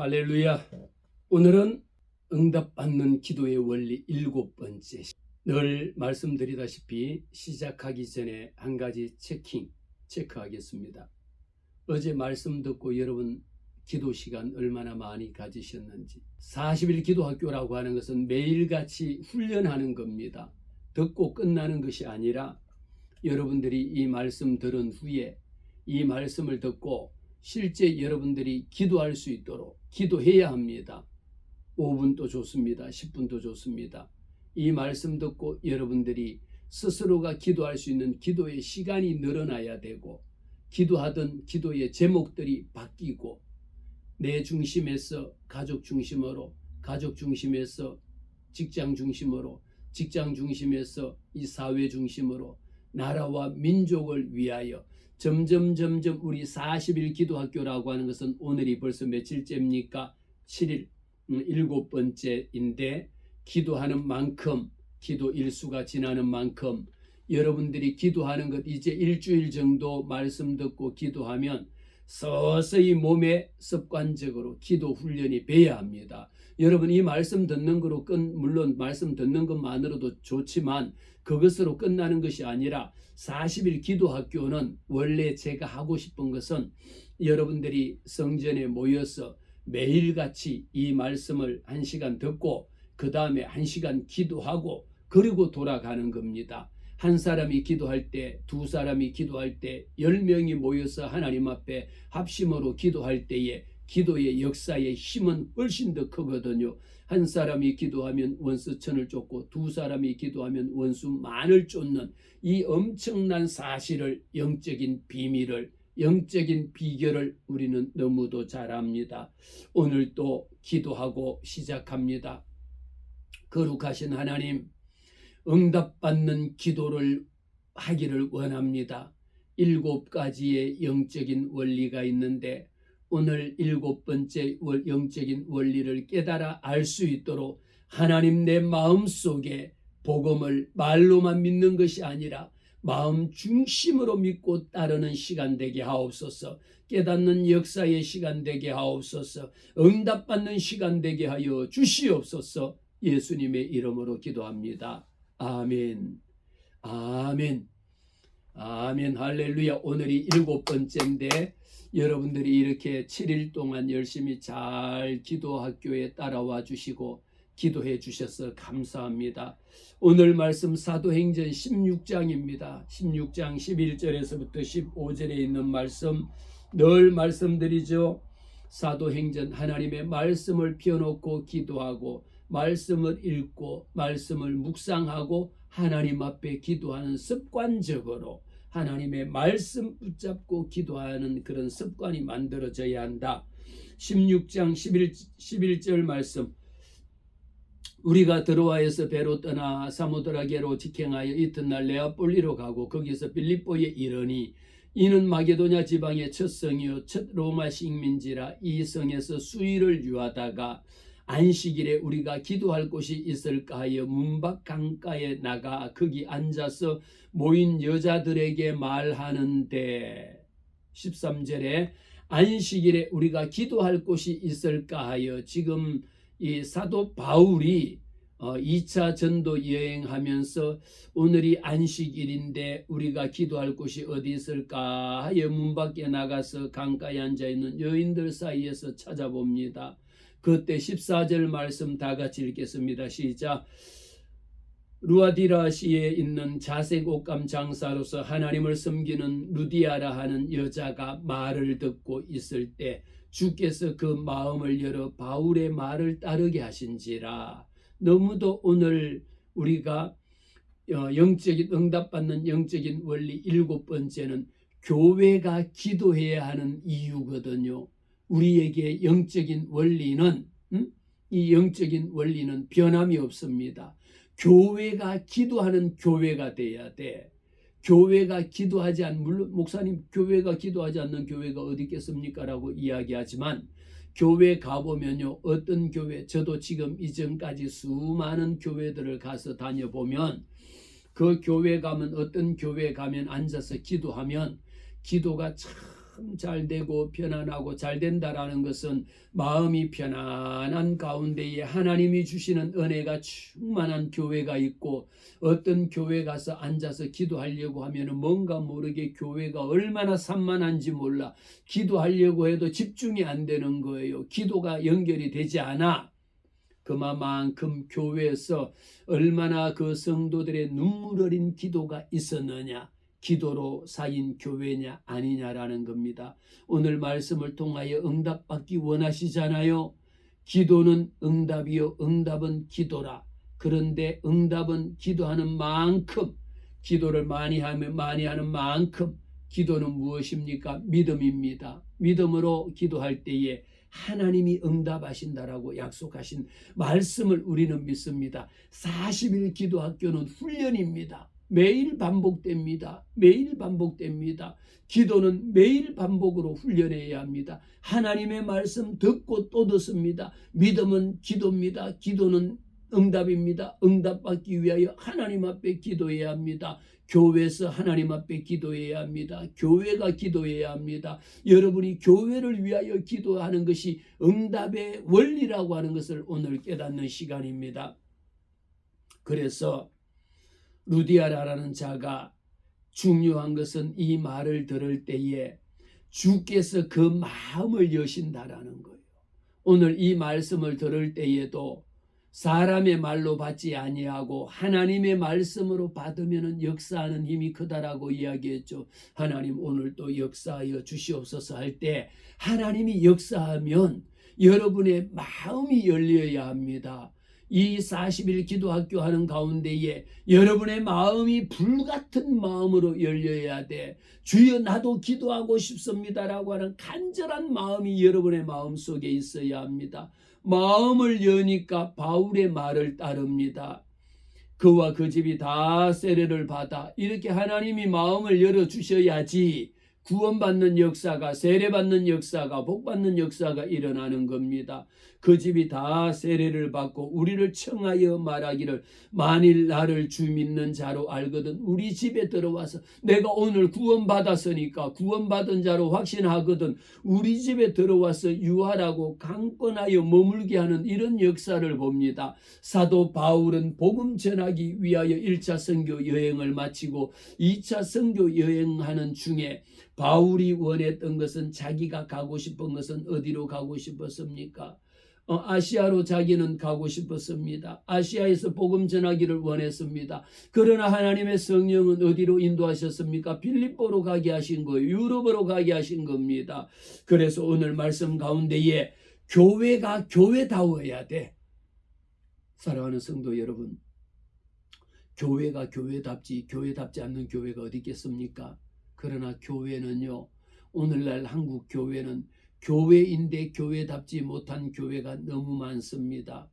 할렐루야. 오늘은 응답받는 기도의 원리 7번째. 늘 말씀드리다시피 시작하기 전에 한 가지 체크하겠습니다. 어제 말씀 듣고 여러분 기도 시간 얼마나 많이 가지셨는지. 40일 기도학교라고 하는 것은 매일같이 훈련하는 겁니다. 듣고 끝나는 것이 아니라 여러분들이 이 말씀 들은 후에 이 말씀을 듣고 실제 여러분들이 기도할 수 있도록 기도해야 합니다. 5분도 좋습니다. 10분도 좋습니다. 이 말씀 듣고 여러분들이 스스로가 기도할 수 있는 기도의 시간이 늘어나야 되고, 기도하던 기도의 제목들이 바뀌고, 내 중심에서 가족 중심으로, 가족 중심에서 직장 중심으로, 직장 중심에서 이 사회 중심으로, 나라와 민족을 위하여 점점 우리 40일 기도학교라고 하는 것은 오늘이 벌써 며칠째입니까? 7일, 7번째인데 기도하는 만큼, 기도 일수가 지나는 만큼 여러분들이 기도하는 것 이제 일주일 정도 말씀 듣고 기도하면 서서히 몸에 습관적으로 기도 훈련이 돼야 합니다. 여러분 이 말씀 듣는 거로 물론 말씀 듣는 것만으로도 좋지만 그것으로 끝나는 것이 아니라 40일 기도학교는 원래 제가 하고 싶은 것은 여러분들이 성전에 모여서 매일같이 이 말씀을 1시간 듣고 그 다음에 1시간 기도하고 그리고 돌아가는 겁니다. 한 사람이 기도할 때, 두 사람이 기도할 때, 10명이 모여서 하나님 앞에 합심으로 기도할 때에 기도의 역사의 힘은 훨씬 더 크거든요. 한 사람이 기도하면 원수 1000을 쫓고 두 사람이 기도하면 원수 10,000을 쫓는 이 엄청난 사실을, 영적인 비밀을, 영적인 비결을 우리는 너무도 잘 압니다. 오늘 또 기도하고 시작합니다. 거룩하신 하나님, 응답받는 기도를 하기를 원합니다. 7가지의 영적인 원리가 있는데 오늘 7번째 영적인 원리를 깨달아 알 수 있도록 하나님 내 마음속에 복음을 말로만 믿는 것이 아니라 마음 중심으로 믿고 따르는 시간 되게 하옵소서. 깨닫는 역사의 시간 되게 하옵소서. 응답받는 시간 되게 하여 주시옵소서. 예수님의 이름으로 기도합니다. 아멘. 아멘. 아멘. 할렐루야. 오늘이 7번째인데 여러분들이 이렇게 7일 동안 열심히 잘 기도학교에 따라와 주시고 기도해 주셔서 감사합니다. 오늘 말씀 사도행전 16장입니다. 16장 11절에서부터 15절에 있는 말씀 늘 말씀드리죠. 사도행전 하나님의 말씀을 펴놓고 기도하고 말씀을 읽고 말씀을 묵상하고 하나님 앞에 기도하는 습관적으로 하나님의 말씀 붙잡고 기도하는 그런 습관이 만들어져야 한다. 16장 11절 말씀, 우리가 드로아에서 배로 떠나 사모드라게로 직행하여 이튿날 네아폴리로 가고 거기서 빌립보에 이르니 이는 마게도냐 지방의 첫 성이요 첫 로마 식민지라. 이 성에서 수일을 유하다가 안식일에 우리가 기도할 곳이 있을까 하여 문밖 강가에 나가 거기 앉아서 모인 여자들에게 말하는데, 13절에 안식일에 우리가 기도할 곳이 있을까 하여, 지금 이 사도 바울이 2차 전도 여행하면서 오늘이 안식일인데 우리가 기도할 곳이 어디 있을까 하여 문 밖에 나가서 강가에 앉아있는 여인들 사이에서 찾아봅니다. 그때 14절 말씀 다 같이 읽겠습니다. 시작. 루아디라시에 있는 자색 옷감 장사로서 하나님을 섬기는 루디아라 하는 여자가 말을 듣고 있을 때 주께서 그 마음을 열어 바울의 말을 따르게 하신지라. 너무도 오늘 우리가 영적인 응답받는 영적인 원리 7번째는 교회가 기도해야 하는 이유거든요. 우리에게 영적인 원리는 이 영적인 원리는 변함이 없습니다. 교회가 기도하는 교회가 돼야 돼. 교회가 기도하지 않는, 물론 목사님 교회가 기도하지 않는 교회가 어디 있겠습니까? 라고 이야기하지만 교회 가보면요, 어떤 교회, 저도 지금 이전까지 수많은 교회들을 가서 다녀보면 그 교회 가면, 어떤 교회 가면 앉아서 기도하면 기도가 참 잘 되고 편안하고 잘 된다라는 것은 마음이 편안한 가운데에 하나님이 주시는 은혜가 충만한 교회가 있고, 어떤 교회 가서 앉아서 기도하려고 하면 뭔가 모르게 교회가 얼마나 산만한지 몰라. 기도하려고 해도 집중이 안 되는 거예요. 기도가 연결이 되지 않아. 그만큼 교회에서 얼마나 그 성도들의 눈물 어린 기도가 있었느냐, 기도로 쌓인 교회냐 아니냐라는 겁니다. 오늘 말씀을 통하여 응답받기 원하시잖아요. 기도는 응답이요 응답은 기도라. 그런데 응답은 기도하는 만큼, 기도를 많이 하는 만큼 기도는 무엇입니까? 믿음입니다. 믿음으로 기도할 때에 하나님이 응답하신다라고 약속하신 말씀을 우리는 믿습니다. 40일 기도학교는 훈련입니다. 매일 반복됩니다. 매일 반복됩니다. 기도는 매일 반복으로 훈련해야 합니다. 하나님의 말씀 듣고 또 듣습니다. 믿음은 기도입니다. 기도는 응답입니다. 응답받기 위하여 하나님 앞에 기도해야 합니다. 교회에서 하나님 앞에 기도해야 합니다. 교회가 기도해야 합니다. 여러분이 교회를 위하여 기도하는 것이 응답의 원리라고 하는 것을 오늘 깨닫는 시간입니다. 그래서 루디아라는 자가 중요한 것은 이 말을 들을 때에 주께서 그 마음을 여신다라는 거예요. 오늘 이 말씀을 들을 때에도 사람의 말로 받지 아니하고 하나님의 말씀으로 받으면 역사하는 힘이 크다라고 이야기했죠. 하나님 오늘 또 역사하여 주시옵소서 할 때 하나님이 역사하면 여러분의 마음이 열려야 합니다. 이 40일 기도학교 하는 가운데에 여러분의 마음이 불같은 마음으로 열려야 돼. 주여 나도 기도하고 싶습니다라고 하는 간절한 마음이 여러분의 마음속에 있어야 합니다. 마음을 여니까 바울의 말을 따릅니다. 그와 그 집이 다 세례를 받아. 이렇게 하나님이 마음을 열어주셔야지 구원받는 역사가, 세례받는 역사가, 복받는 역사가 일어나는 겁니다. 그 집이 다 세례를 받고 우리를 청하여 말하기를 만일 나를 주 믿는 자로 알거든 우리 집에 들어와서, 내가 오늘 구원받았으니까 구원받은 자로 확신하거든 우리 집에 들어와서 유하라고 강권하여 머물게 하는 이런 역사를 봅니다. 사도 바울은 복음 전하기 위하여 1차 선교 여행을 마치고 2차 선교 여행하는 중에 바울이 원했던 것은, 자기가 가고 싶은 것은 어디로 가고 싶었습니까? 아시아로 자기는 가고 싶었습니다. 아시아에서 복음 전하기를 원했습니다. 그러나 하나님의 성령은 어디로 인도하셨습니까? 빌립보로 가게 하신 거예요. 유럽으로 가게 하신 겁니다. 그래서 오늘 말씀 가운데에 교회가 교회다워야 돼. 사랑하는 성도 여러분, 교회가 교회답지 않는 교회가 어디 있겠습니까? 그러나 교회는요, 오늘날 한국 교회는 교회인데 교회답지 못한 교회가 너무 많습니다.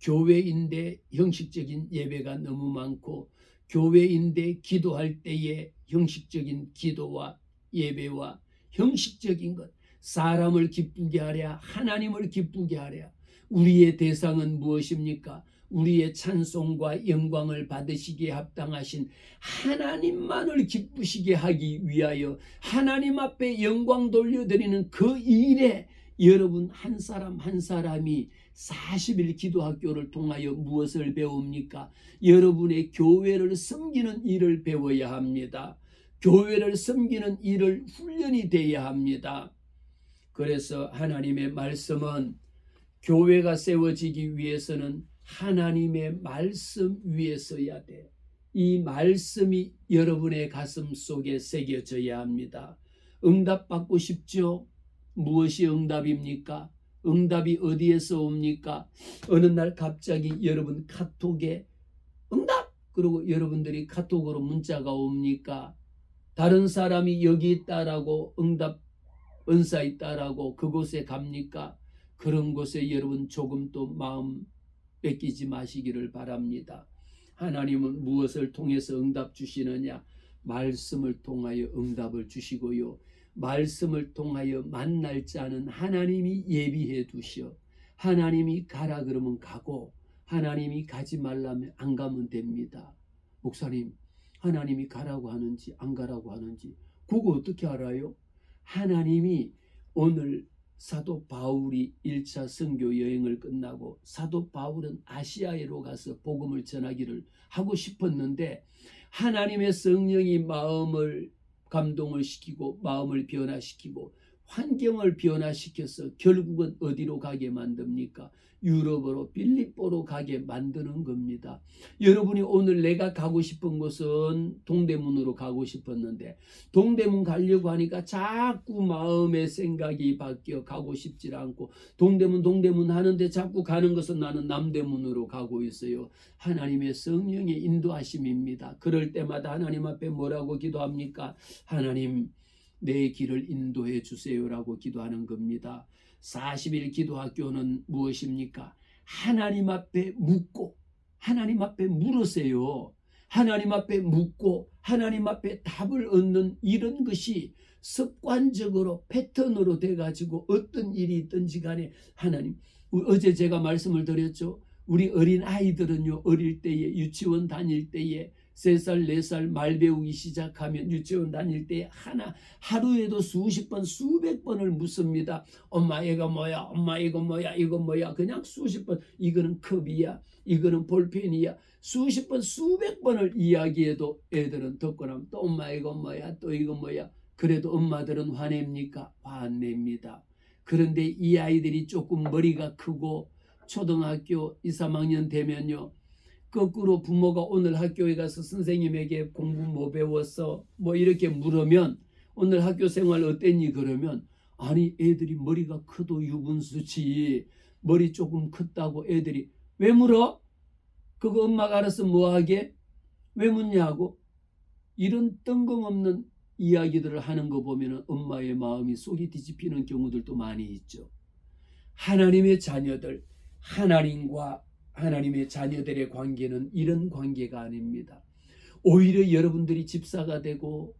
교회인데 형식적인 예배가 너무 많고, 교회인데 기도할 때에 형식적인 기도와 예배와 형식적인 것, 사람을 기쁘게 하랴 하나님을 기쁘게 하랴. 우리의 대상은 무엇입니까? 우리의 찬송과 영광을 받으시기에 합당하신 하나님만을 기쁘시게 하기 위하여 하나님 앞에 영광 돌려드리는 그 일에 여러분 한 사람 한 사람이 40일 기도학교를 통하여 무엇을 배웁니까? 여러분의 교회를 섬기는 일을 배워야 합니다. 교회를 섬기는 일을 훈련이 돼야 합니다. 그래서 하나님의 말씀은 교회가 세워지기 위해서는 하나님의 말씀 위에 서야 돼. 이 말씀이 여러분의 가슴 속에 새겨져야 합니다. 응답받고 싶죠? 무엇이 응답입니까? 응답이 어디에서 옵니까? 어느 날 갑자기 여러분 카톡에 응답! 그리고 여러분들이 카톡으로 문자가 옵니까? 다른 사람이 여기 있다라고, 응답 은사 있다라고 그곳에 갑니까? 그런 곳에 여러분 조금 또 마음 뺏기지 마시기를 바랍니다. 하나님은 무엇을 통해서 응답 주시느냐? 말씀을 통하여 응답을 주시고요, 말씀을 통하여 만날 자는 하나님이 예비해 두셔. 하나님이 가라 그러면 가고, 하나님이 가지 말라면 안 가면 됩니다. 목사님, 하나님이 가라고 하는지 안 가라고 하는지 그거 어떻게 알아요? 하나님이 오늘 사도 바울이 1차 선교 여행을 끝나고 사도 바울은 아시아에로 가서 복음을 전하기를 하고 싶었는데 하나님의 성령이 마음을 감동을 시키고 마음을 변화시키고 환경을 변화시켜서 결국은 어디로 가게 만듭니까? 유럽으로 빌립보로 가게 만드는 겁니다. 여러분이 오늘 내가 가고 싶은 곳은 동대문으로 가고 싶었는데 동대문 가려고 하니까 자꾸 마음의 생각이 바뀌어 가고 싶지 않고 동대문 하는데 자꾸 가는 것은 나는 남대문으로 가고 있어요. 하나님의 성령의 인도하심입니다. 그럴 때마다 하나님 앞에 뭐라고 기도합니까? 하나님 내 길을 인도해 주세요라고 기도하는 겁니다. 40일 기도학교는 무엇입니까? 하나님 앞에 묻고 하나님 앞에 물으세요. 하나님 앞에 묻고 하나님 앞에 답을 얻는 이런 것이 습관적으로 패턴으로 돼가지고 어떤 일이 있든지 간에 하나님, 어제 제가 말씀을 드렸죠. 우리 어린 아이들은요, 어릴 때에 유치원 다닐 때에 3살 4살 말 배우기 시작하면 유치원 다닐 때 하루에도 수십 번 수백 번을 묻습니다. 엄마 이거 뭐야, 엄마 이거 뭐야, 이거 뭐야. 그냥 수십 번. 이거는 컵이야, 이거는 볼펜이야. 수십 번 수백 번을 이야기해도 애들은 듣고 나면 또 엄마 이거 뭐야, 또 이거 뭐야. 그래도 엄마들은 화냅니까? 화냅니다. 그런데 이 아이들이 조금 머리가 크고 초등학교 2, 3학년 되면요, 거꾸로 부모가 오늘 학교에 가서 선생님에게 공부 뭐 배웠어? 뭐 이렇게 물으면 오늘 학교 생활 어땠니? 그러면 아니 애들이 머리가 커도 유분수지 머리 조금 컸다고 애들이 왜 물어? 그거 엄마가 알아서 뭐 하게? 왜 묻냐고? 이런 뜬금없는 이야기들을 하는 거 보면 엄마의 마음이 속이 뒤집히는 경우들도 많이 있죠. 하나님의 자녀들, 하나님의 자녀들의 관계는 이런 관계가 아닙니다. 오히려 여러분들이 집사가 되고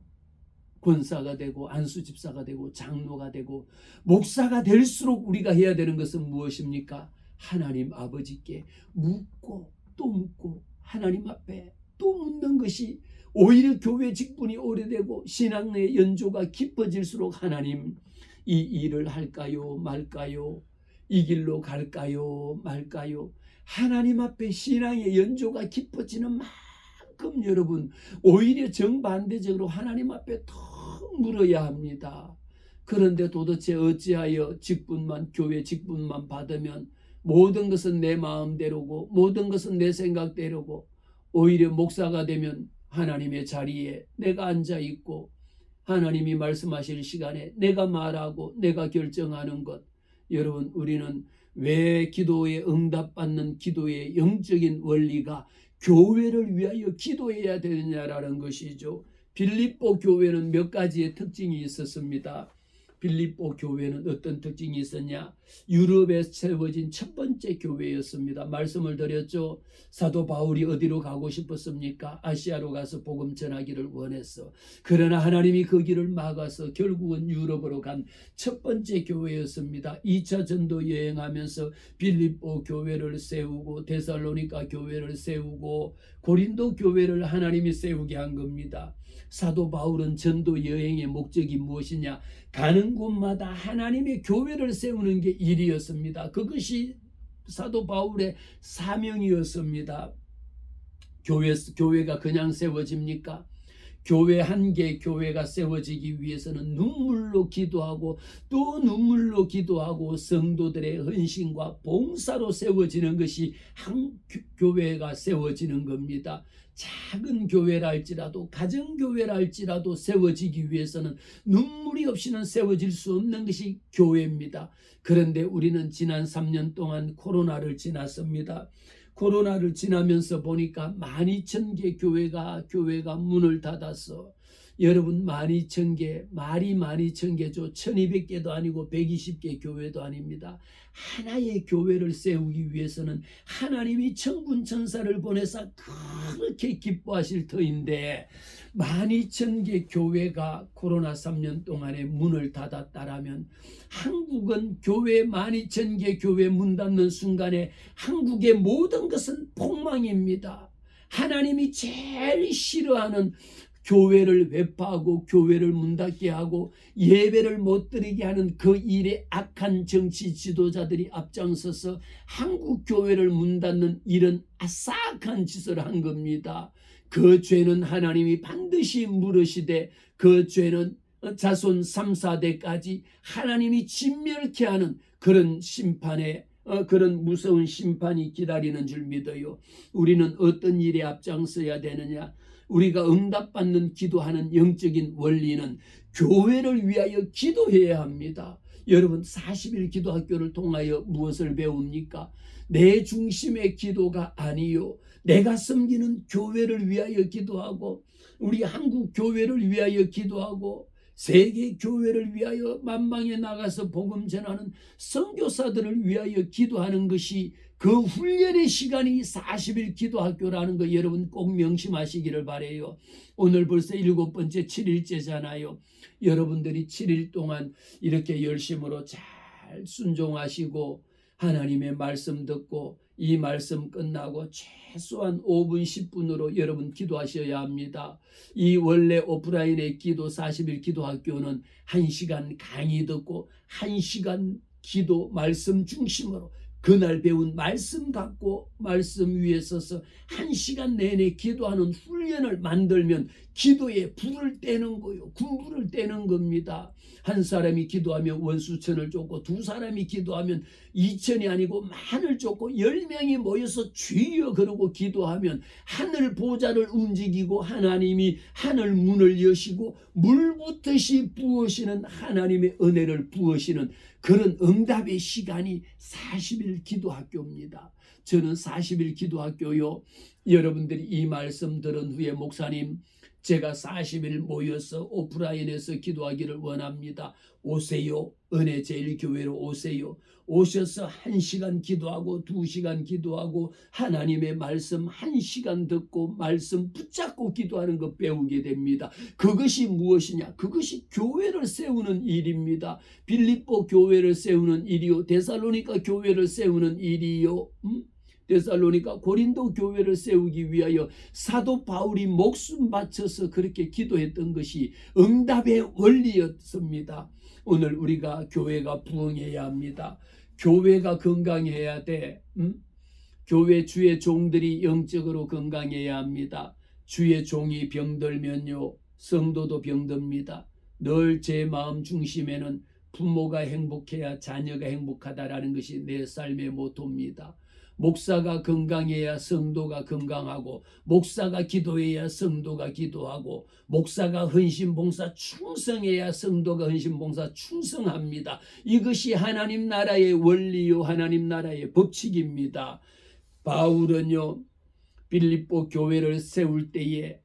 권사가 되고 안수집사가 되고 장로가 되고 목사가 될수록 우리가 해야 되는 것은 무엇입니까? 하나님 아버지께 묻고 또 묻고 하나님 앞에 또 묻는 것이 오히려 교회 직분이 오래되고 신앙의 연조가 깊어질수록 하나님 이 일을 할까요 말까요? 이 길로 갈까요 말까요? 하나님 앞에 신앙의 연조가 깊어지는 만큼 여러분 오히려 정반대적으로 하나님 앞에 더 물어야 합니다. 그런데 도대체 어찌하여 교회 직분만 받으면 모든 것은 내 마음대로고 모든 것은 내 생각대로고 오히려 목사가 되면 하나님의 자리에 내가 앉아있고 하나님이 말씀하실 시간에 내가 말하고 내가 결정하는 것. 여러분 우리는 왜 기도에 응답받는 기도의 영적인 원리가 교회를 위하여 기도해야 되느냐라는 것이죠. 빌립보 교회는 몇 가지의 특징이 있었습니다. 빌립보 교회는 어떤 특징이 있었냐? 유럽에 세워진 첫 번째 교회였습니다. 말씀을 드렸죠. 사도 바울이 어디로 가고 싶었습니까? 아시아로 가서 복음 전하기를 원했어. 그러나 하나님이 그 길을 막아서 결국은 유럽으로 간 첫 번째 교회였습니다. 2차 전도 여행하면서 빌립보 교회를 세우고 데살로니가 교회를 세우고 고린도 교회를 하나님이 세우게 한 겁니다. 사도 바울은 전도 여행의 목적이 무엇이냐? 가는 곳마다 하나님의 교회를 세우는 게 일이었습니다. 그것이 사도 바울의 사명이었습니다. 교회가 그냥 세워집니까? 교회 한 개 교회가 세워지기 위해서는 눈물로 기도하고 또 눈물로 기도하고 성도들의 헌신과 봉사로 세워지는 것이 한 교회가 세워지는 겁니다. 작은 교회라 할지라도 가정교회라 할지라도 세워지기 위해서는 눈물이 없이는 세워질 수 없는 것이 교회입니다. 그런데 우리는 지난 3년 동안 코로나를 지났습니다. 코로나를 지나면서 보니까 12,000개 교회가 문을 닫았어. 여러분 12,000개, 말이 12,000개죠. 1200개도 아니고 120개 교회도 아닙니다. 하나의 교회를 세우기 위해서는 하나님이 천군 천사를 보내서 그렇게 기뻐하실 터인데 12,000개 교회가 코로나 3년 동안에 문을 닫았다라면 한국은 교회 12,000개 교회 문 닫는 순간에 한국의 모든 것은 폭망입니다. 하나님이 제일 싫어하는 교회를 회파하고 교회를 문 닫게 하고 예배를 못 드리게 하는 그 일에 악한 정치 지도자들이 앞장서서 한국 교회를 문 닫는 이런 아싸악한 짓을 한 겁니다. 그 죄는 하나님이 반드시 물으시되 그 죄는 자손 3, 4대까지 하나님이 진멸케 하는 그런 심판에 그런 무서운 심판이 기다리는 줄 믿어요. 우리는 어떤 일에 앞장서야 되느냐? 우리가 응답받는 기도하는 영적인 원리는 교회를 위하여 기도해야 합니다. 여러분 40일 기도학교를 통하여 무엇을 배웁니까? 내 중심의 기도가 아니요. 내가 섬기는 교회를 위하여 기도하고 우리 한국 교회를 위하여 기도하고 세계 교회를 위하여 만방에 나가서 복음 전하는 선교사들을 위하여 기도하는 것이 그 훈련의 시간이 40일 기도학교라는 거 여러분 꼭 명심하시기를 바라요. 오늘 벌써 7번째 7일째잖아요. 여러분들이 7일 동안 이렇게 열심으로 잘 순종하시고 하나님의 말씀 듣고 이 말씀 끝나고 최소한 5분 10분으로 여러분 기도하셔야 합니다. 이 원래 오프라인의 기도 40일 기도학교는 1시간 강의 듣고 1시간 기도 말씀 중심으로 그날 배운 말씀 갖고 말씀 위에 서서 1시간 내내 기도하는 훈련을 만들면 기도에 불을 떼는 거요. 군불을 떼는 겁니다. 한 사람이 기도하면 원수천을 쫓고 두 사람이 기도하면 2천이 아니고 만을 쫓고 10명이 모여서 주여 그러고 기도하면 하늘 보좌를 움직이고 하나님이 하늘 문을 여시고 물붓듯이 부으시는 하나님의 은혜를 부으시는 그런 응답의 시간이 40일 기도학교입니다. 저는 40일 기도학교요. 여러분들이 이 말씀 들은 후에 목사님 제가 40일 모여서 오프라인에서 기도하기를 원합니다. 오세요. 은혜 제일교회로 오세요. 오셔서 1시간 기도하고 2시간 기도하고 하나님의 말씀 1시간 듣고 말씀 붙잡고 기도하는 것 배우게 됩니다. 그것이 무엇이냐? 그것이 교회를 세우는 일입니다. 빌립보 교회를 세우는 일이요. 데살로니가 교회를 세우는 일이요. 데살로니가 고린도 교회를 세우기 위하여 사도 바울이 목숨 바쳐서 그렇게 기도했던 것이 응답의 원리였습니다. 오늘 우리가 교회가 부흥해야 합니다. 교회가 건강해야 돼. 교회 주의 종들이 영적으로 건강해야 합니다. 주의 종이 병들면요 성도도 병듭니다. 늘 제 마음 중심에는 부모가 행복해야 자녀가 행복하다라는 것이 내 삶의 모토입니다. 목사가 건강해야 성도가 건강하고 목사가 기도해야 성도가 기도하고 목사가 헌신봉사 충성해야 성도가 헌신봉사 충성합니다. 이것이 하나님 나라의 원리요 하나님 나라의 법칙입니다. 바울은요 빌립보 교회를 세울 때에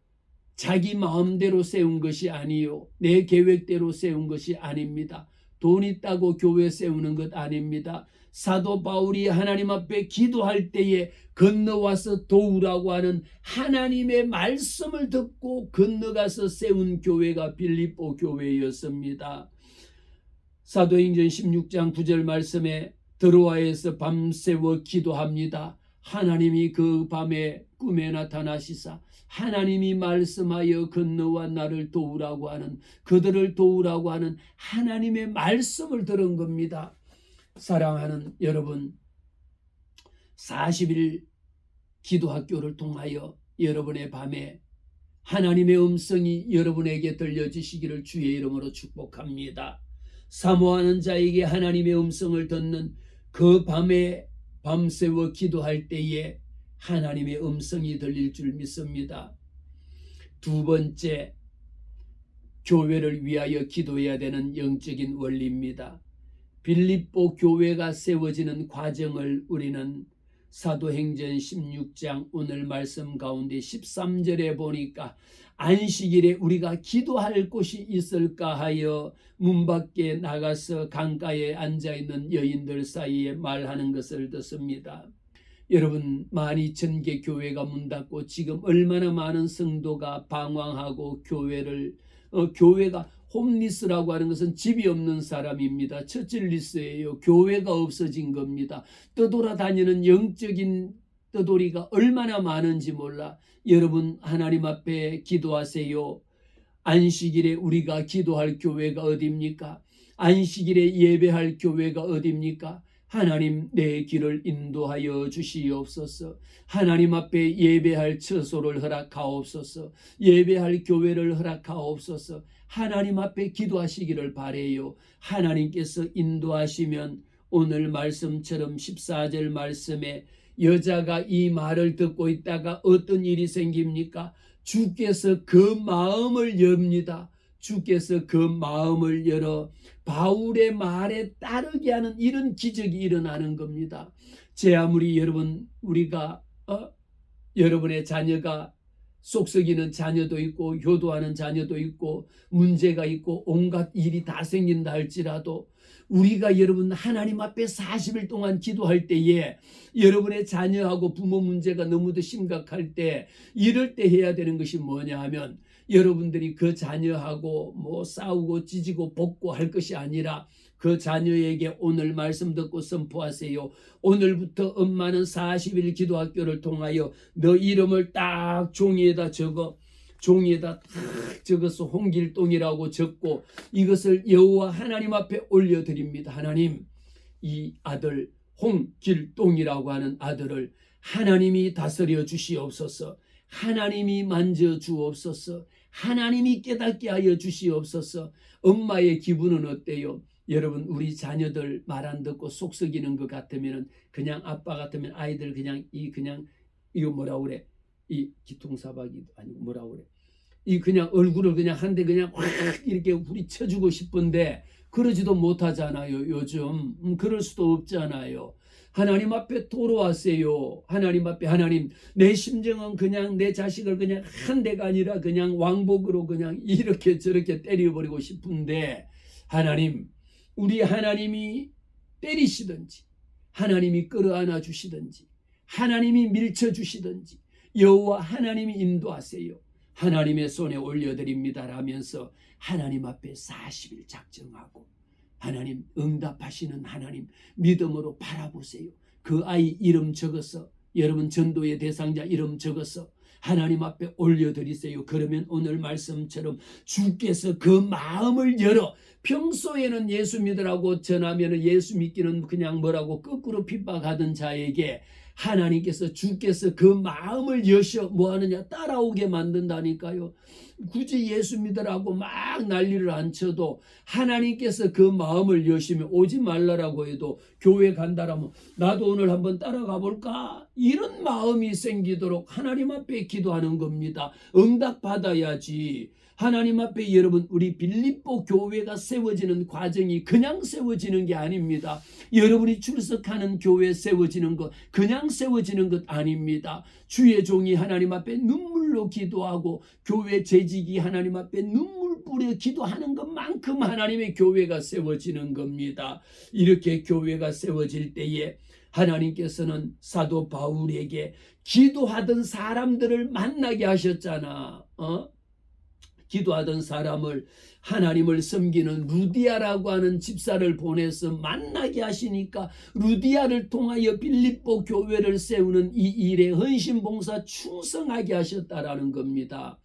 자기 마음대로 세운 것이 아니요 내 계획대로 세운 것이 아닙니다. 돈 있다고 교회 세우는 것 아닙니다. 사도 바울이 하나님 앞에 기도할 때에 건너와서 도우라고 하는 하나님의 말씀을 듣고 건너가서 세운 교회가 빌립보 교회였습니다. 사도행전 16장 9절 말씀에 드로아에서 밤새워 기도합니다. 하나님이 그 밤에 꿈에 나타나시사 하나님이 말씀하여 건너와 나를 도우라고 하는 그들을 도우라고 하는 하나님의 말씀을 들은 겁니다. 사랑하는 여러분 40일 기도학교를 통하여 여러분의 밤에 하나님의 음성이 여러분에게 들려지시기를 주의 이름으로 축복합니다. 사모하는 자에게 하나님의 음성을 듣는 그 밤에 밤새워 기도할 때에 하나님의 음성이 들릴 줄 믿습니다. 두 번째, 교회를 위하여 기도해야 되는 영적인 원리입니다. 빌립보 교회가 세워지는 과정을 우리는 사도행전 16장 오늘 말씀 가운데 13절에 보니까 안식일에 우리가 기도할 곳이 있을까 하여 문 밖에 나가서 강가에 앉아있는 여인들 사이에 말하는 것을 듣습니다. 여러분 12,000개 교회가 문 닫고 지금 얼마나 많은 성도가 방황하고 교회가 홈리스라고 하는 것은 집이 없는 사람입니다. 처질리스예요. 교회가 없어진 겁니다. 떠돌아다니는 영적인 떠돌이가 얼마나 많은지 몰라. 여러분 하나님 앞에 기도하세요. 안식일에 우리가 기도할 교회가 어디입니까? 안식일에 예배할 교회가 어디입니까? 하나님, 내 길을 인도하여 주시옵소서. 하나님 앞에 예배할 처소를 허락하옵소서. 예배할 교회를 허락하옵소서. 하나님 앞에 기도하시기를 바라요. 하나님께서 인도하시면 오늘 말씀처럼 14절 말씀에 여자가 이 말을 듣고 있다가 어떤 일이 생깁니까? 주께서 그 마음을 엽니다. 주께서 그 마음을 열어 바울의 말에 따르게 하는 이런 기적이 일어나는 겁니다. 제 아무리 여러분, 우리가 여러분의 자녀가 속썩이는 자녀도 있고 효도하는 자녀도 있고 문제가 있고 온갖 일이 다 생긴다 할지라도 우리가 여러분 하나님 앞에 40일 동안 기도할 때에 여러분의 자녀하고 부모 문제가 너무도 심각할 때 이럴 때 해야 되는 것이 뭐냐 하면 여러분들이 그 자녀하고 뭐 싸우고 찢고 볶고 할 것이 아니라 그 자녀에게 오늘 말씀 듣고 선포하세요. 오늘부터 엄마는 40일 기도학교를 통하여 너 이름을 딱 종이에다 적어, 종이에다 딱 적어서 홍길동이라고 적고 이것을 여호와 하나님 앞에 올려드립니다. 하나님, 이 아들 홍길동이라고 하는 아들을 하나님이 다스려 주시옵소서. 하나님이 만져 주옵소서. 하나님이 깨닫게 하여 주시옵소서. 엄마의 기분은 어때요? 여러분, 우리 자녀들 말 안 듣고 속썩이는 것 같으면 그냥 아빠 같으면 아이들 그냥 이거 뭐라 그래? 이 기통사박이 아니고 뭐라 그래? 이 그냥 얼굴을 그냥 한 대 그냥 확 이렇게 후리쳐주고 싶은데 그러지도 못하잖아요. 요즘 그럴 수도 없잖아요. 하나님 앞에 돌아왔어요. 하나님 앞에 하나님, 내 심정은 그냥 내 자식을 그냥 한 대가 아니라 그냥 왕복으로 그냥 이렇게 저렇게 때려버리고 싶은데 하나님, 우리 하나님이 때리시든지 하나님이 끌어안아 주시든지 하나님이 밀쳐 주시든지 여호와 하나님이 인도하세요. 하나님의 손에 올려드립니다 라면서 하나님 앞에 40일 작정하고 하나님 응답하시는 하나님 믿음으로 바라보세요. 그 아이 이름 적어서 여러분 전도의 대상자 이름 적어서 하나님 앞에 올려드리세요. 그러면 오늘 말씀처럼 주께서 그 마음을 열어 평소에는 예수 믿으라고 전하면 예수 믿기는 그냥 뭐라고 거꾸로 핍박하던 자에게 하나님께서 주께서 그 마음을 여셔 뭐하느냐 따라오게 만든다니까요. 굳이 예수 믿으라고 막 난리를 안 쳐도 하나님께서 그 마음을 여시면 오지 말라라고 해도 교회 간다라면 나도 오늘 한번 따라가 볼까? 이런 마음이 생기도록 하나님 앞에 기도하는 겁니다. 응답 받아야지. 하나님 앞에 여러분 우리 빌립보 교회가 세워지는 과정이 그냥 세워지는 게 아닙니다. 여러분이 출석하는 교회 세워지는 것 그냥 세워지는 것 아닙니다. 주의 종이 하나님 앞에 눈물로 기도하고 교회 재직이 하나님 앞에 눈물 뿌려 기도하는 것만큼 하나님의 교회가 세워지는 겁니다. 이렇게 교회가 세워질 때에 하나님께서는 사도 바울에게 기도하던 사람들을 만나게 하셨잖아. 기도하던 사람을 하나님을 섬기는 루디아라고 하는 집사를 보내서 만나게 하시니까 루디아를 통하여 빌립보 교회를 세우는 이 일에 헌신봉사 충성하게 하셨다라는 겁니다.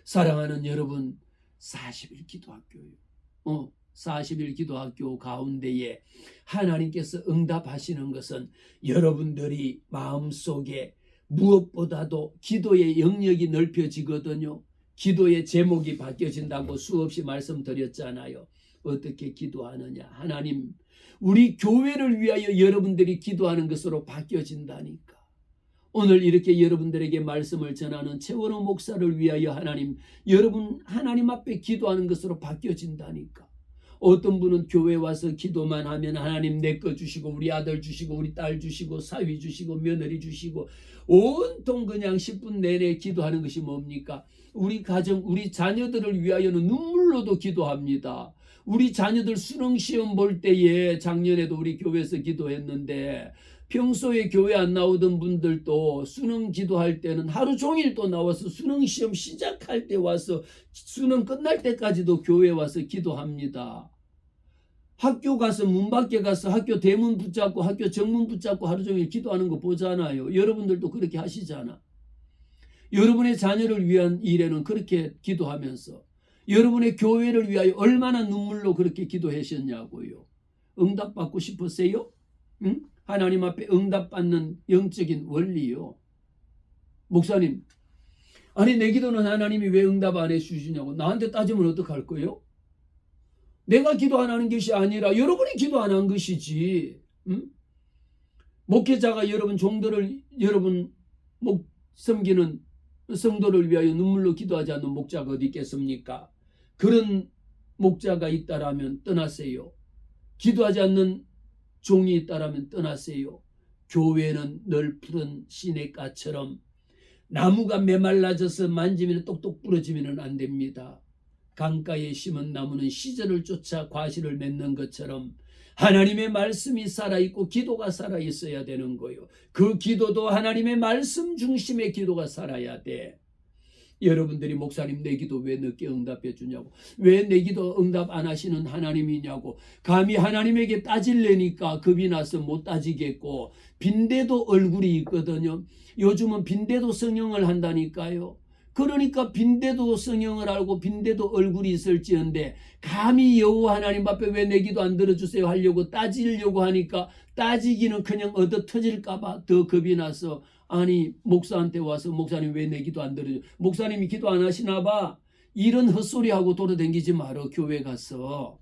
사랑하는 여러분, 40일 기도학교요. 40일 기도학교 가운데에 하나님께서 응답하시는 것은 여러분들이 마음속에 무엇보다도 기도의 영역이 넓혀지거든요. 기도의 제목이 바뀌어진다고 수없이 말씀드렸잖아요. 어떻게 기도하느냐. 하나님, 우리 교회를 위하여 여러분들이 기도하는 것으로 바뀌어진다니까. 오늘 이렇게 여러분들에게 말씀을 전하는 최원호 목사를 위하여 하나님, 여러분 하나님 앞에 기도하는 것으로 바뀌어진다니까. 어떤 분은 교회 와서 기도만 하면 하나님 내 거 주시고 우리 아들 주시고 우리 딸 주시고 사위 주시고 며느리 주시고 온통 그냥 10분 내내 기도하는 것이 뭡니까? 우리 가정 우리 자녀들을 위하여는 눈물로도 기도합니다. 우리 자녀들 수능시험 볼 때에 작년에도 우리 교회에서 기도했는데 평소에 교회 안 나오던 분들도 수능 기도할 때는 하루 종일 또 나와서 수능시험 시작할 때 와서 수능 끝날 때까지도 교회 와서 기도합니다. 학교 가서 문 밖에 가서 학교 대문 붙잡고 학교 정문 붙잡고 하루 종일 기도하는 거 보잖아요. 여러분들도 그렇게 하시잖아. 여러분의 자녀를 위한 일에는 그렇게 기도하면서 여러분의 교회를 위하여 얼마나 눈물로 그렇게 기도하셨냐고요. 응답받고 싶으세요? 응? 하나님 앞에 응답받는 영적인 원리요. 목사님, 아니 내 기도는 하나님이 왜 응답 안 해주시냐고 나한테 따지면 어떡할 거예요? 내가 기도 안 하는 것이 아니라 여러분이 기도 안 한 것이지. 응? 목회자가 여러분 종들을 여러분 섬기는 성도를 위하여 눈물로 기도하지 않는 목자가 어디 있겠습니까? 그런 목자가 있다라면 떠나세요. 기도하지 않는 종이 있다라면 떠나세요. 교회는 늘 푸른 시냇가처럼 나무가 메말라져서 만지면 똑똑 부러지면 안 됩니다. 강가에 심은 나무는 시절을 쫓아 과실을 맺는 것처럼 하나님의 말씀이 살아있고 기도가 살아있어야 되는 거예요. 그 기도도 하나님의 말씀 중심의 기도가 살아야 돼. 여러분들이 목사님 내 기도 왜 늦게 응답해 주냐고, 왜 내 기도 응답 안 하시는 하나님이냐고, 감히 하나님에게 따질래니까 겁이 나서 못 따지겠고, 빈대도 얼굴이 있거든요. 요즘은 빈대도 성형을 한다니까요. 그러니까 빈대도 성형을 알고 빈대도 얼굴이 있을지언데 감히 여호와 하나님 앞에 왜 내 기도 안 들어주세요 하려고 따지려고 하니까 따지기는 그냥 얻어 터질까 봐 더 겁이 나서, 아니 목사한테 와서 목사님 왜 내 기도 안 들어줘, 목사님이 기도 안 하시나 봐, 이런 헛소리하고 돌아다니지 말어. 교회 가서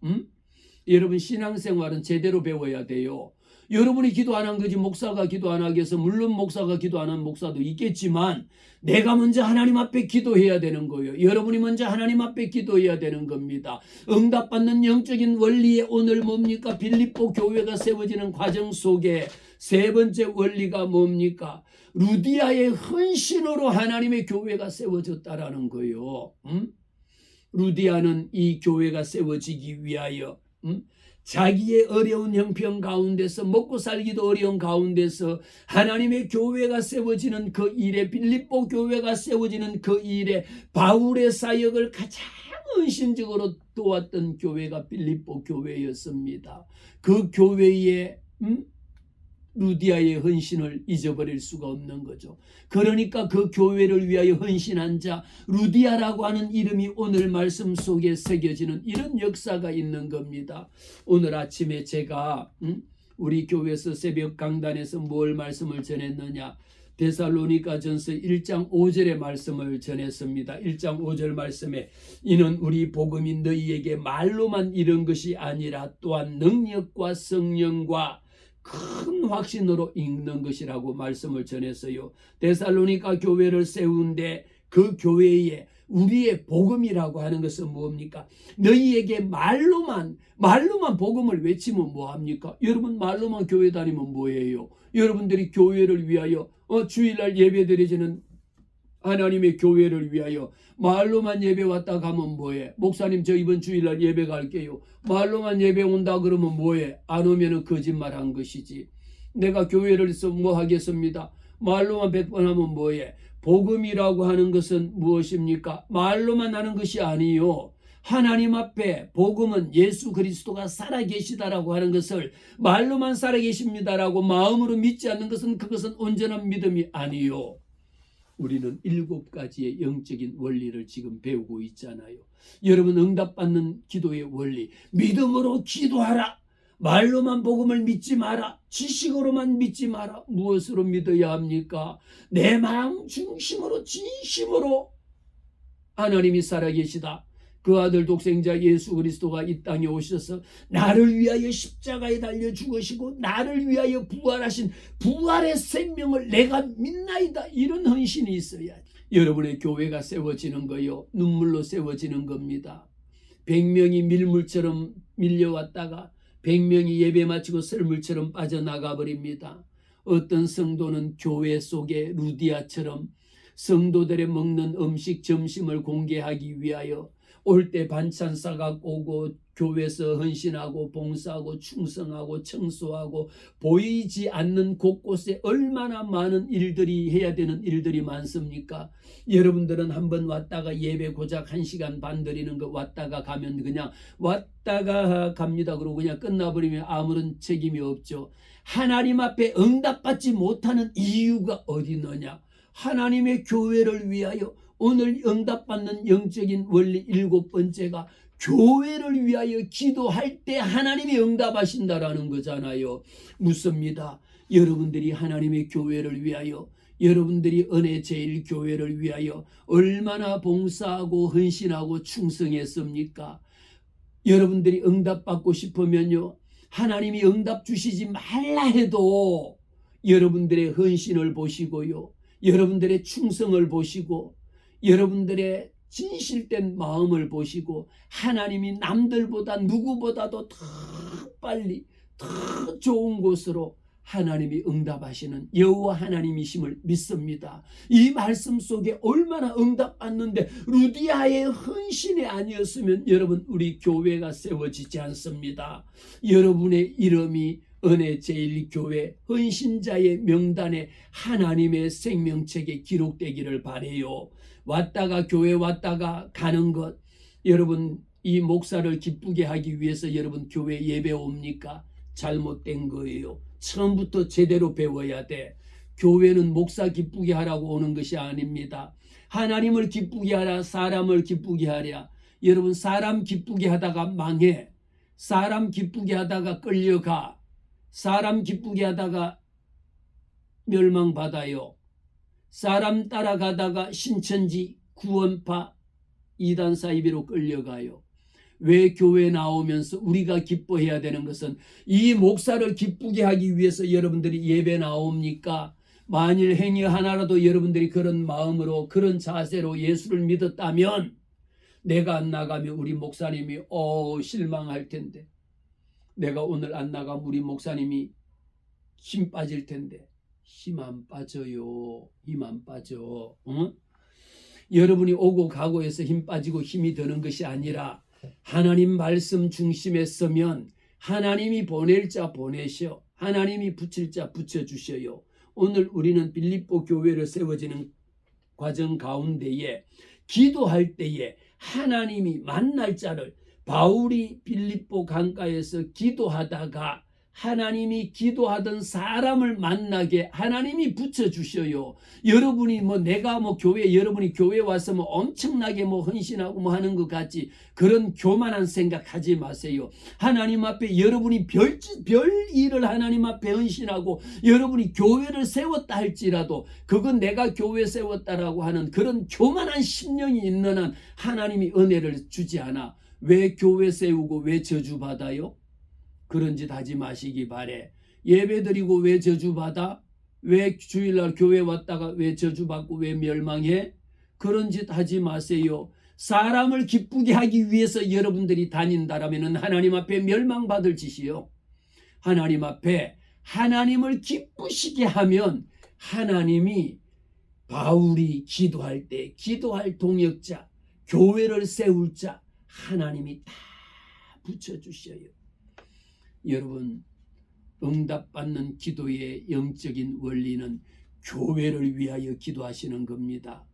여러분 신앙생활은 제대로 배워야 돼요. 여러분이 기도 안 한 거지 목사가 기도 안 하게 해서, 물론 목사가 기도 안 한 목사도 있겠지만 내가 먼저 하나님 앞에 기도해야 되는 거예요. 여러분이 먼저 하나님 앞에 기도해야 되는 겁니다. 응답받는 영적인 원리의 오늘 뭡니까? 빌립보 교회가 세워지는 과정 속에 세 번째 원리가 뭡니까? 루디아의 헌신으로 하나님의 교회가 세워졌다라는 거예요. 루디아는 이 교회가 세워지기 위하여 자기의 어려운 형편 가운데서, 먹고 살기도 어려운 가운데서 하나님의 교회가 세워지는 그 일에, 빌립보 교회가 세워지는 그 일에 바울의 사역을 가장 헌신적으로 도왔던 교회가 빌립보 교회였습니다. 그 교회에 루디아의 헌신을 잊어버릴 수가 없는 거죠. 그러니까 그 교회를 위하여 헌신한 자 루디아라고 하는 이름이 오늘 말씀 속에 새겨지는 이런 역사가 있는 겁니다. 오늘 아침에 제가 우리 교회에서 새벽 강단에서 뭘 말씀을 전했느냐, 데살로니가전서 1장 5절의 말씀을 전했습니다. 1장 5절 말씀에 이는 우리 복음이 너희에게 말로만 이런 것이 아니라 또한 능력과 성령과 큰 확신으로 읽는 것이라고 말씀을 전했어요. 데살로니가 교회를 세운데 그 교회에 우리의 복음이라고 하는 것은 뭡니까? 너희에게 말로만 복음을 외치면 뭐합니까? 여러분 말로만 교회 다니면 뭐예요? 여러분들이 교회를 위하여 주일날 예배 드리지는 하나님의 교회를 위하여 말로만 예배 왔다 가면 뭐해? 목사님 저 이번 주일날 예배 갈게요. 말로만 예배 온다 그러면 뭐해? 안 오면은 거짓말한 것이지. 내가 교회를 해서 뭐 하겠습니다. 말로만 100번 하면 뭐해? 복음이라고 하는 것은 무엇입니까? 말로만 하는 것이 아니요. 하나님 앞에 복음은 예수 그리스도가 살아계시다라고 하는 것을, 말로만 살아계십니다라고 마음으로 믿지 않는 것은 그것은 온전한 믿음이 아니요. 우리는 7가지의 영적인 원리를 지금 배우고 있잖아요. 여러분 응답받는 기도의 원리, 믿음으로 기도하라. 말로만 복음을 믿지 마라. 지식으로만 믿지 마라. 무엇으로 믿어야 합니까? 내 마음 중심으로 진심으로 하나님이 살아계시다. 그 아들 독생자 예수 그리스도가 이 땅에 오셔서 나를 위하여 십자가에 달려 죽으시고 나를 위하여 부활하신 부활의 생명을 내가 믿나이다. 이런 헌신이 있어야 여러분의 교회가 세워지는 거요. 눈물로 세워지는 겁니다. 100명이 밀물처럼 밀려왔다가 100명이 예배 마치고 썰물처럼 빠져나가 버립니다. 어떤 성도는 교회 속에 루디아처럼 성도들의 먹는 음식 점심을 공개하기 위하여 올 때 반찬 싸갖고 오고 교회에서 헌신하고 봉사하고 충성하고 청소하고 보이지 않는 곳곳에 얼마나 많은 일들이 해야 되는 일들이 많습니까? 여러분들은 한번 왔다가 예배 고작 1시간 반 드리는 거 왔다가 가면 그냥 왔다가 갑니다. 그러고 그냥 끝나버리면 아무런 책임이 없죠. 하나님 앞에 응답받지 못하는 이유가 어디 있느냐? 하나님의 교회를 위하여 오늘 응답받는 영적인 원리 7번째가 교회를 위하여 기도할 때 하나님이 응답하신다라는 거잖아요. 묻습니다. 여러분들이 하나님의 교회를 위하여, 여러분들이 은혜 제일 교회를 위하여 얼마나 봉사하고 헌신하고 충성했습니까? 여러분들이 응답받고 싶으면요, 하나님이 응답 주시지 말라 해도 여러분들의 헌신을 보시고요, 여러분들의 충성을 보시고, 여러분들의 진실된 마음을 보시고, 하나님이 남들보다 누구보다도 더 빨리 더 좋은 곳으로 하나님이 응답하시는 여호와 하나님이심을 믿습니다. 이 말씀 속에 얼마나 응답받는데 루디아의 헌신이 아니었으면 여러분 우리 교회가 세워지지 않습니다. 여러분의 이름이 은혜 제일교회 헌신자의 명단에 하나님의 생명책에 기록되기를 바라요. 왔다가 교회 왔다가 가는 것, 여러분 이 목사를 기쁘게 하기 위해서 여러분 교회 예배 옵니까? 잘못된 거예요. 처음부터 제대로 배워야 돼. 교회는 목사 기쁘게 하라고 오는 것이 아닙니다. 하나님을 기쁘게 하라, 사람을 기쁘게 하랴. 여러분 사람 기쁘게 하다가 망해. 사람 기쁘게 하다가 끌려가. 사람 기쁘게 하다가 멸망받아요. 사람 따라가다가 신천지, 구원파, 이단 사이비로 끌려가요. 왜 교회 나오면서 우리가 기뻐해야 되는 것은 이 목사를 기쁘게 하기 위해서 여러분들이 예배 나옵니까? 만일 행위 하나라도 여러분들이 그런 마음으로 그런 자세로 예수를 믿었다면 내가 안 나가면 우리 목사님이 실망할 텐데, 내가 오늘 안 나가면 우리 목사님이 힘 빠질 텐데. 힘 안 빠져요. 힘 안 빠져. 여러분이 오고 가고 해서 힘 빠지고 힘이 드는 것이 아니라 하나님 말씀 중심에 서면 하나님이 보낼 자 보내셔, 하나님이 붙일 자 붙여주셔요. 오늘 우리는 빌립보 교회를 세워지는 과정 가운데에 기도할 때에 하나님이 만날 자를, 바울이 빌립보 강가에서 기도하다가 하나님이 기도하던 사람을 만나게 하나님이 붙여주셔요. 여러분이 내가 교회, 여러분이 교회 와서 엄청나게 헌신하고 하는 것 같지, 그런 교만한 생각하지 마세요. 하나님 앞에 여러분이 별 일을 하나님 앞에 헌신하고 여러분이 교회를 세웠다 할지라도 그건 내가 교회 세웠다라고 하는 그런 교만한 심령이 있는 한 하나님이 은혜를 주지 않아. 왜 교회 세우고 왜 저주받아요? 그런 짓 하지 마시기 바래. 예배 드리고 왜 저주받아? 왜 주일날 교회 왔다가 왜 저주받고 왜 멸망해? 그런 짓 하지 마세요. 사람을 기쁘게 하기 위해서 여러분들이 다닌다라면 하나님 앞에 멸망받을 짓이요. 하나님 앞에 하나님을 기쁘시게 하면 하나님이 바울이 기도할 때 기도할 동역자, 교회를 세울 자 하나님이 다 붙여주셔요. 여러분, 응답받는 기도의 영적인 원리는 교회를 위하여 기도하시는 겁니다.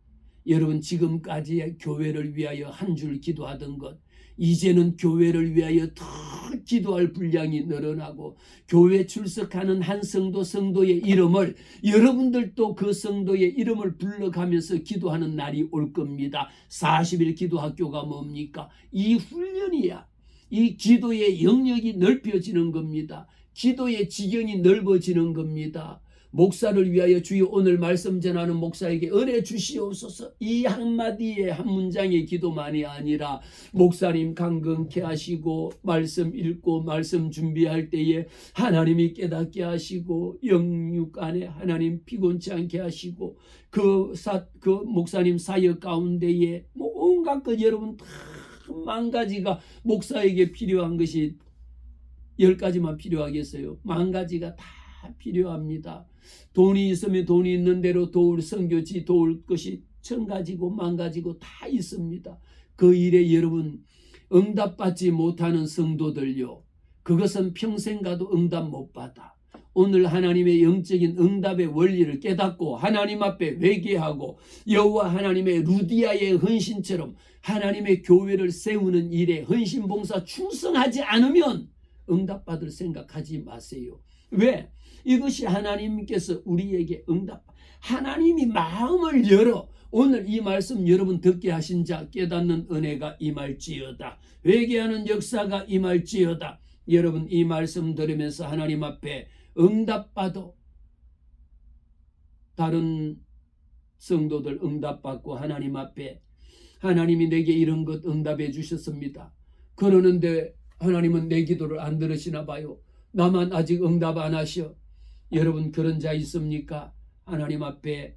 여러분 지금까지 교회를 위하여 한 줄 기도하던 것, 이제는 교회를 위하여 더 기도할 분량이 늘어나고 교회 출석하는 한 성도의 이름을 여러분들도 그 성도의 이름을 불러가면서 기도하는 날이 올 겁니다. 40일 기도학교가 뭡니까? 이 훈련이야. 이 기도의 영역이 넓혀지는 겁니다. 기도의 지경이 넓어지는 겁니다. 목사를 위하여 주여 오늘 말씀 전하는 목사에게 은혜 주시옵소서. 이 한마디에 한 문장의 기도만이 아니라 목사님 강건케 하시고 말씀 읽고 말씀 준비할 때에 하나님이 깨닫게 하시고 영육 안에 하나님 피곤치 않게 하시고 그 목사님 사역 가운데에 온갖 것 여러분 다 만 가지가 목사에게 필요한 것이 10가지만 필요하겠어요? 만 가지가 다 필요합니다. 돈이 있으면 돈이 있는 대로 도울 선교지 도울 것이 1000가지고 10,000가지고 다 있습니다. 그 일에 여러분 응답받지 못하는 성도들요, 그것은 평생 가도 응답 못 받아. 오늘 하나님의 영적인 응답의 원리를 깨닫고 하나님 앞에 회개하고 여호와 하나님의 루디아의 헌신처럼 하나님의 교회를 세우는 일에 헌신봉사 충성하지 않으면 응답받을 생각하지 마세요. 왜? 이것이 하나님께서 우리에게 하나님이 마음을 열어 오늘 이 말씀 여러분 듣게 하신 자 깨닫는 은혜가 임할지어다. 회개하는 역사가 임할지어다. 여러분 이 말씀 들으면서 하나님 앞에 응답받아 다른 성도들 응답받고 하나님 앞에 하나님이 내게 이런 것 응답해 주셨습니다. 그러는데 하나님은 내 기도를 안 들으시나 봐요. 나만 아직 응답 안 하셔. 여러분 그런 자 있습니까? 하나님 앞에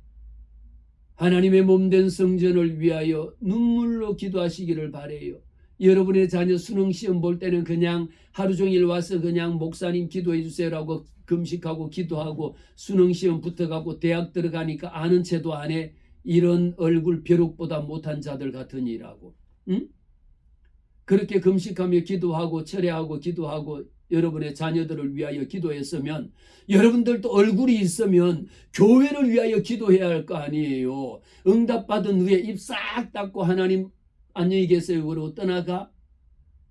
하나님의 몸된 성전을 위하여 눈물로 기도하시기를 바라요. 여러분의 자녀 수능시험 볼 때는 그냥 하루 종일 와서 그냥 목사님 기도해 주세요라고 금식하고 기도하고 수능시험 붙어가고 대학 들어가니까 아는 채도 안 해. 이런 얼굴 벼룩보다 못한 자들 같으니라고. 응? 그렇게 금식하며 기도하고 철회하고 기도하고 여러분의 자녀들을 위하여 기도했으면 여러분들도 얼굴이 있으면 교회를 위하여 기도해야 할 거 아니에요. 응답받은 후에 입 싹 닫고 하나님 안녕히 계세요 그러고 떠나가?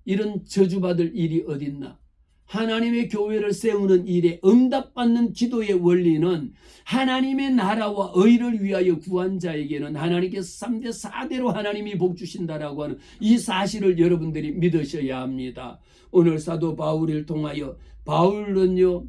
이런 저주받을 일이 어딨나? 하나님의 교회를 세우는 일에 응답받는 기도의 원리는 하나님의 나라와 의를 위하여 구한 자에게는 하나님께서 3대 4대로 하나님이 복 주신다라고 하는 이 사실을 여러분들이 믿으셔야 합니다. 오늘 사도 바울을 통하여 바울은요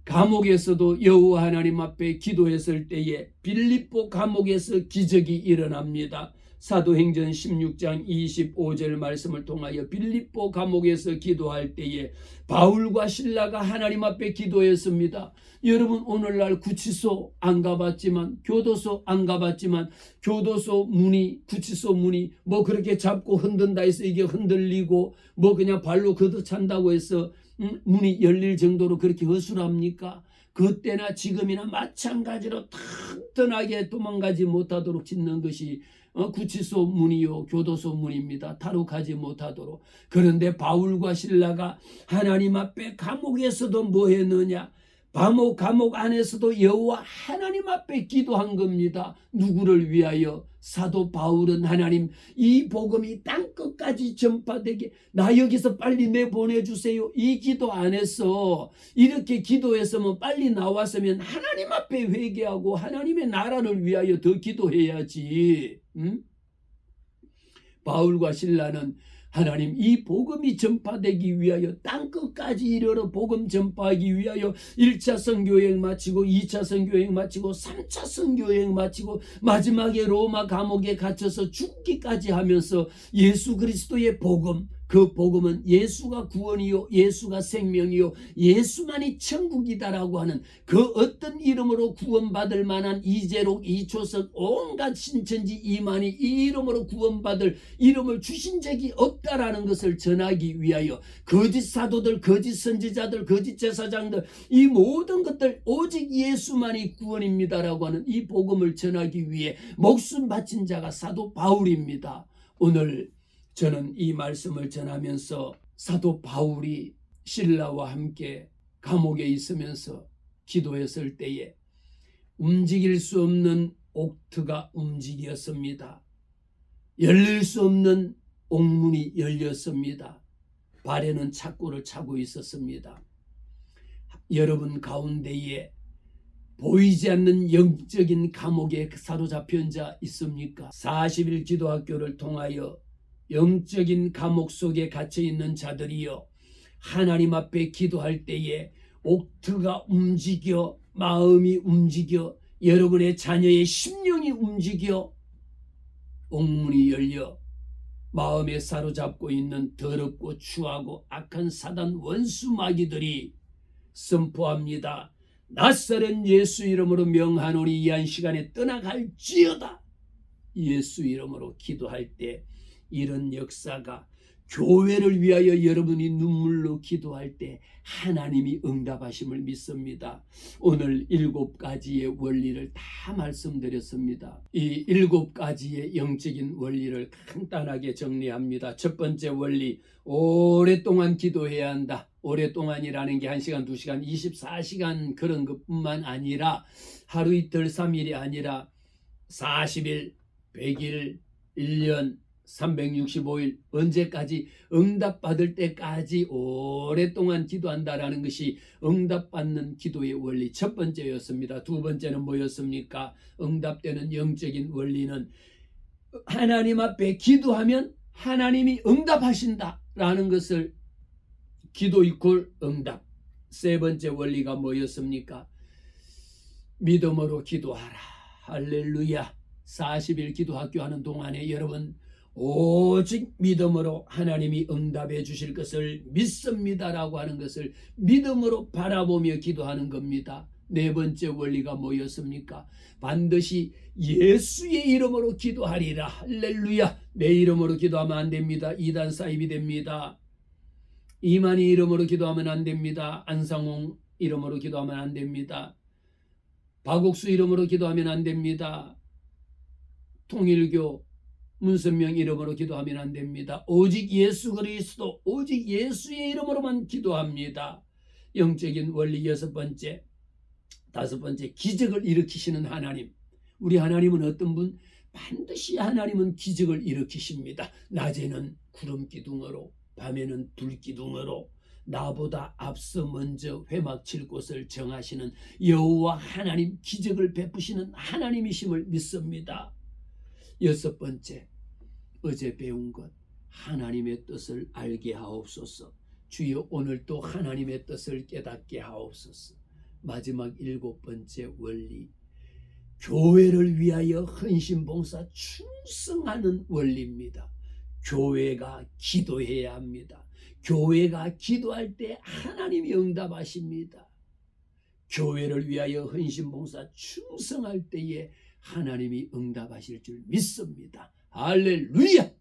감옥에서도 여호와 하나님 앞에 기도했을 때에 빌립보 감옥에서 기적이 일어납니다. 사도행전 16장 25절 말씀을 통하여 빌립보 감옥에서 기도할 때에 바울과 실라가 하나님 앞에 기도했습니다. 여러분 오늘날 구치소 안 가봤지만 교도소 안 가봤지만 교도소 문이 구치소 문이 뭐 그렇게 잡고 흔든다 해서 이게 흔들리고 뭐 그냥 발로 걷어찬다고 해서 문이 열릴 정도로 그렇게 허술합니까? 그때나 지금이나 마찬가지로 튼튼하게 도망가지 못하도록 짓는 것이 구치소 문이요 교도소 문입니다. 탈옥하지 못하도록. 그런데 바울과 실라가 하나님 앞에 감옥에서도 뭐 했느냐? 감옥 안에서도 여호와 하나님 앞에 기도한 겁니다. 누구를 위하여? 사도 바울은 하나님 이 복음이 땅끝까지 전파되게 나 여기서 빨리 내보내주세요. 이 기도 안에서 이렇게 기도했으면 빨리 나왔으면 하나님 앞에 회개하고 하나님의 나라를 위하여 더 기도해야지. 바울과 실라는 하나님 이 복음이 전파되기 위하여 땅끝까지 이르러 복음 전파하기 위하여 1차 선교여행 마치고 2차 선교여행 마치고 3차 선교여행 마치고 마지막에 로마 감옥에 갇혀서 죽기까지 하면서 예수 그리스도의 복음 그 복음은 예수가 구원이요 예수가 생명이요 예수만이 천국이다라고 하는 그 어떤 이름으로 구원받을 만한 이재록 이초석 온갖 신천지 이만희 이 이름으로 구원받을 이름을 주신 적이 없다라는 것을 전하기 위하여 거짓 사도들 거짓 선지자들 거짓 제사장들 이 모든 것들 오직 예수만이 구원입니다라고 하는 이 복음을 전하기 위해 목숨 바친 자가 사도 바울입니다. 오늘 저는 이 말씀을 전하면서 사도 바울이 실라와 함께 감옥에 있으면서 기도했을 때에 움직일 수 없는 옥트가 움직였습니다. 열릴 수 없는 옥문이 열렸습니다. 발에는 착고를 차고 있었습니다. 여러분 가운데에 보이지 않는 영적인 감옥에 사로잡힌 자 있습니까? 40일 기도학교를 통하여 영적인 감옥 속에 갇혀있는 자들이여 하나님 앞에 기도할 때에 옥트가 움직여 마음이 움직여 여러분의 자녀의 심령이 움직여 옥문이 열려 마음에 사로잡고 있는 더럽고 추하고 악한 사단 원수 마귀들이 선포합니다. 낫사렛 예수 이름으로 명하노니 이 한 시간에 떠나갈지어다. 예수 이름으로 기도할 때 이런 역사가 교회를 위하여 여러분이 눈물로 기도할 때 하나님이 응답하심을 믿습니다. 오늘 7가지의 원리를 다 말씀드렸습니다. 이 7가지의 영적인 원리를 간단하게 정리합니다. 첫 번째 원리, 오랫동안 기도해야 한다. 오랫동안이라는 게 1시간, 2시간, 24시간 그런 것뿐만 아니라 하루 이틀 3일이 아니라 40일, 100일, 1년 365일 언제까지 응답받을 때까지 오랫동안 기도한다라는 것이 응답받는 기도의 원리 첫 번째였습니다. 두 번째는 뭐였습니까? 응답되는 영적인 원리는 하나님 앞에 기도하면 하나님이 응답하신다라는 것을 기도 이퀄 응답. 세 번째 원리가 뭐였습니까? 믿음으로 기도하라. 할렐루야. 40일 기도학교 하는 동안에 여러분 오직 믿음으로 하나님이 응답해 주실 것을 믿습니다라고 하는 것을 믿음으로 바라보며 기도하는 겁니다. 네 번째 원리가 뭐였습니까? 반드시 예수의 이름으로 기도하리라. 할렐루야. 내 이름으로 기도하면 안 됩니다. 이단 사입이 됩니다. 이만희 이름으로 기도하면 안 됩니다. 안상홍 이름으로 기도하면 안 됩니다. 박옥수 이름으로 기도하면 안 됩니다. 통일교 문선명 이름으로 기도하면 안 됩니다. 오직 예수 그리스도, 오직 예수의 이름으로만 기도합니다. 영적인 원리 여섯 번째, 다섯 번째, 기적을 일으키시는 하나님. 우리 하나님은 어떤 분? 반드시 하나님은 기적을 일으키십니다. 낮에는 구름 기둥으로, 밤에는 불 기둥으로 나보다 앞서 먼저 회막 칠 곳을 정하시는 여호와 하나님, 기적을 베푸시는 하나님이심을 믿습니다. 여섯 번째, 어제 배운 것, 하나님의 뜻을 알게 하옵소서. 주여 오늘도 하나님의 뜻을 깨닫게 하옵소서. 마지막 일곱 번째 원리, 교회를 위하여 헌신봉사 충성하는 원리입니다. 교회가 기도해야 합니다. 교회가 기도할 때 하나님이 응답하십니다. 교회를 위하여 헌신봉사 충성할 때에 하나님이 응답하실 줄 믿습니다. 할렐루야.